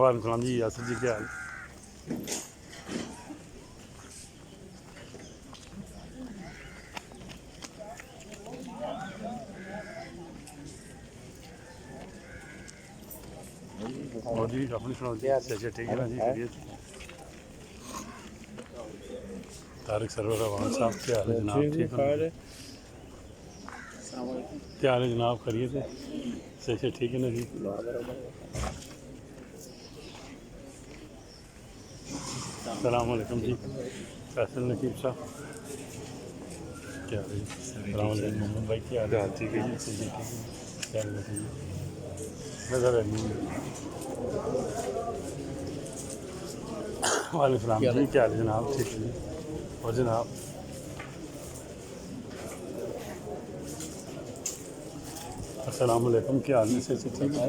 वालेकुम सलाम जी यासर जी, क्या हाल? और जी अपनी सुनाओ जी, अच्छा ठीक है ना जी, खैरियत? तारिक सरवर अवान साहब, क्या हाल है जनाब? ठीक हो? क्या हाल है जनाब? खैरियत है? सही ठीक है ना जी? अस्सलाम वालेकुम जी, फैसल नकीब साहब, क्या हाल है जी? अस्सलाम वालेकुम मोहम्मद भाई, क्या हाल है? ठीक है जी, सही ठीक है। क्या हाल है जी? नजर है नहीं। वालेकुम सलाम जी, क्या हाल है जनाब? ठीक है जी। और जनाब अस्सलाम वालेकुम, क्या हाल है? सही ठीक है।